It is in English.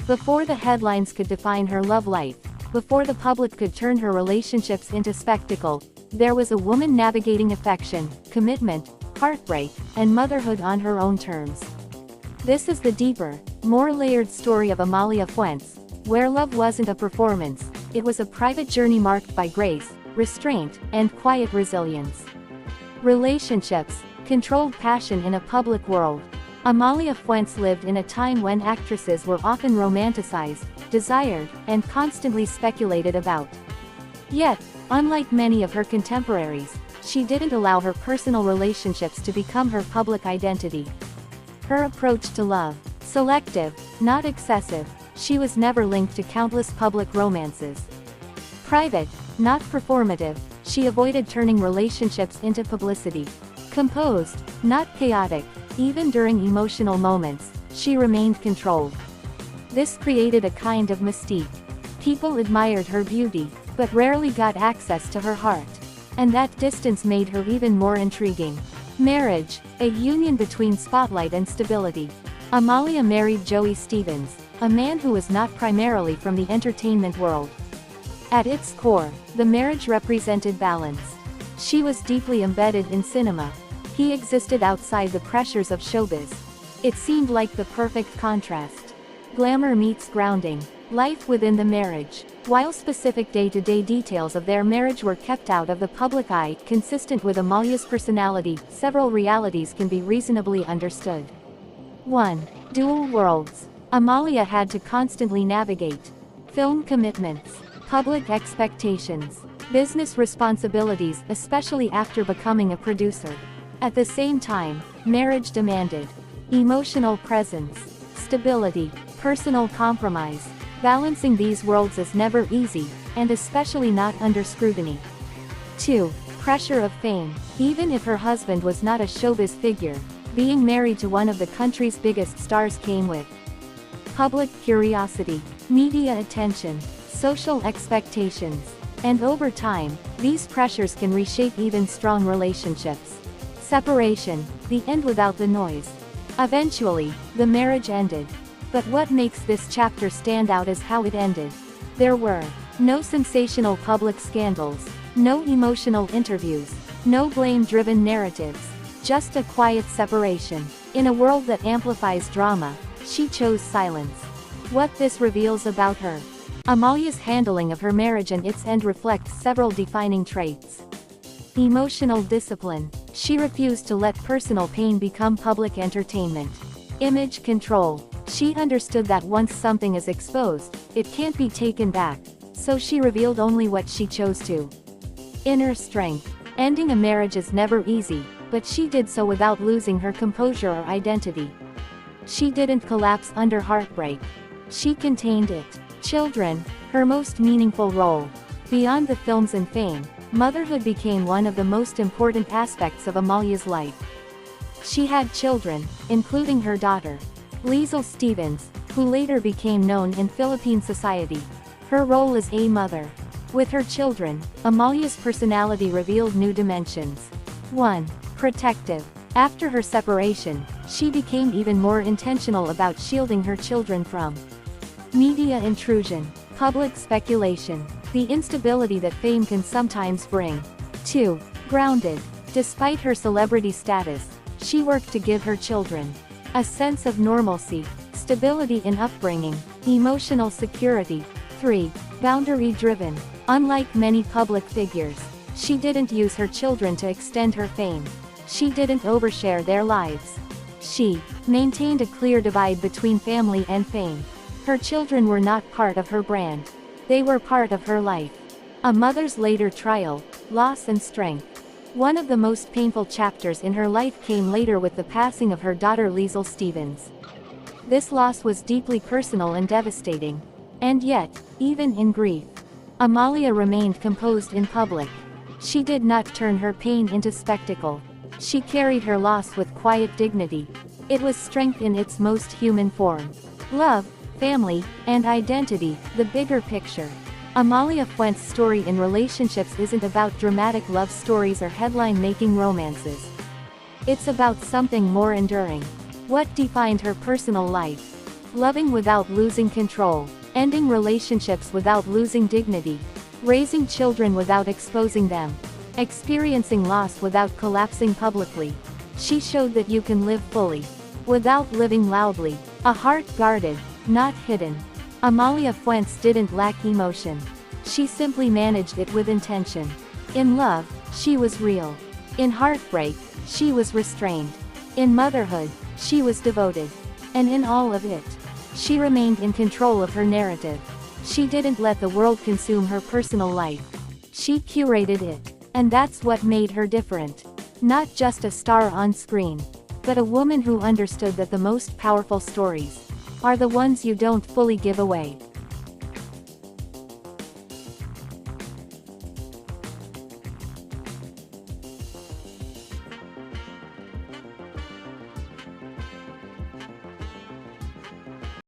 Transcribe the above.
Before the headlines could define her love life, before the public could turn her relationships into spectacle, there was a woman navigating affection, commitment, heartbreak, and motherhood on her own terms. This is the deeper, more layered story of Amalia Fuentes, where love wasn't a performance, it was a private journey marked by grace, restraint, and quiet resilience. Relationships, controlled passion in a public world. Amalia Fuentes lived in a time when actresses were often romanticized, desired, and constantly speculated about. Yet, unlike many of her contemporaries, she didn't allow her personal relationships to become her public identity. Her approach to love, selective, not excessive, she was never linked to countless public romances. Private, not performative, she avoided turning relationships into publicity. Composed, not chaotic, even during emotional moments, she remained controlled. This created a kind of mystique. People admired her beauty, but rarely got access to her heart. And that distance made her even more intriguing. Marriage, a union between spotlight and stability. Amalia married Liezl Stevens, a man who was not primarily from the entertainment world. At its core, the marriage represented balance. She was deeply embedded in cinema. He existed outside the pressures of showbiz. It seemed like the perfect contrast. Glamour meets grounding. Life within the marriage. While specific day-to-day details of their marriage were kept out of the public eye, consistent with Amalia's personality, several realities can be reasonably understood. 1. Dual worlds. Amalia had to constantly navigate film commitments, public expectations, business responsibilities, especially after becoming a producer. At the same time, marriage demanded emotional presence, stability, personal compromise. Balancing these worlds is never easy, and especially not under scrutiny. 2. Pressure of fame. Even if her husband was not a showbiz figure, being married to one of the country's biggest stars came with public curiosity, media attention, social expectations. And over time, these pressures can reshape even strong relationships. Separation, the end without the noise. Eventually, the marriage ended. But what makes this chapter stand out is how it ended. There were no sensational public scandals, no emotional interviews, no blame-driven narratives, just a quiet separation. In a world that amplifies drama, she chose silence. What this reveals about her. Amalia's handling of her marriage and its end reflects several defining traits. Emotional discipline. She refused to let personal pain become public entertainment. Image control. She understood that once something is exposed, it can't be taken back, so she revealed only what she chose to. Inner strength. Ending a marriage is never easy, but she did so without losing her composure or identity. She didn't collapse under heartbreak. She contained it. Children, her most meaningful role. Beyond the films and fame, motherhood became one of the most important aspects of Amalia's life. She had children, including her daughter, Liezl Stevens, who later became known in Philippine society. Her role as a mother. With her children, Amalia's personality revealed new dimensions. 1. Protective. After her separation, she became even more intentional about shielding her children from media intrusion, public speculation, the instability that fame can sometimes bring. 2. Grounded. Despite her celebrity status, she worked to give her children a sense of normalcy, stability in upbringing, emotional security. 3. Boundary-driven. Unlike many public figures, she didn't use her children to extend her fame. She didn't overshare their lives. She maintained a clear divide between family and fame. Her children were not part of her brand. They were part of her life. A mother's later trial, loss and strength. One of the most painful chapters in her life came later with the passing of her daughter Liezl Stevens. This loss was deeply personal and devastating. And yet, even in grief, Amalia remained composed in public. She did not turn her pain into spectacle. She carried her loss with quiet dignity. It was strength in its most human form. Love, family, and identity, the bigger picture. Amalia Fuentes' story in relationships isn't about dramatic love stories or headline-making romances. It's about something more enduring. What defined her personal life? Loving without losing control. Ending relationships without losing dignity. Raising children without exposing them. Experiencing loss without collapsing publicly. She showed that you can live fully, without living loudly. A heart guarded, not hidden. Amalia Fuentes didn't lack emotion. She simply managed it with intention. In love, she was real. In heartbreak, she was restrained. In motherhood, she was devoted. And in all of it, she remained in control of her narrative. She didn't let the world consume her personal life. She curated it. And that's what made her different. Not just a star on screen, but a woman who understood that the most powerful stories are the ones you don't fully give away.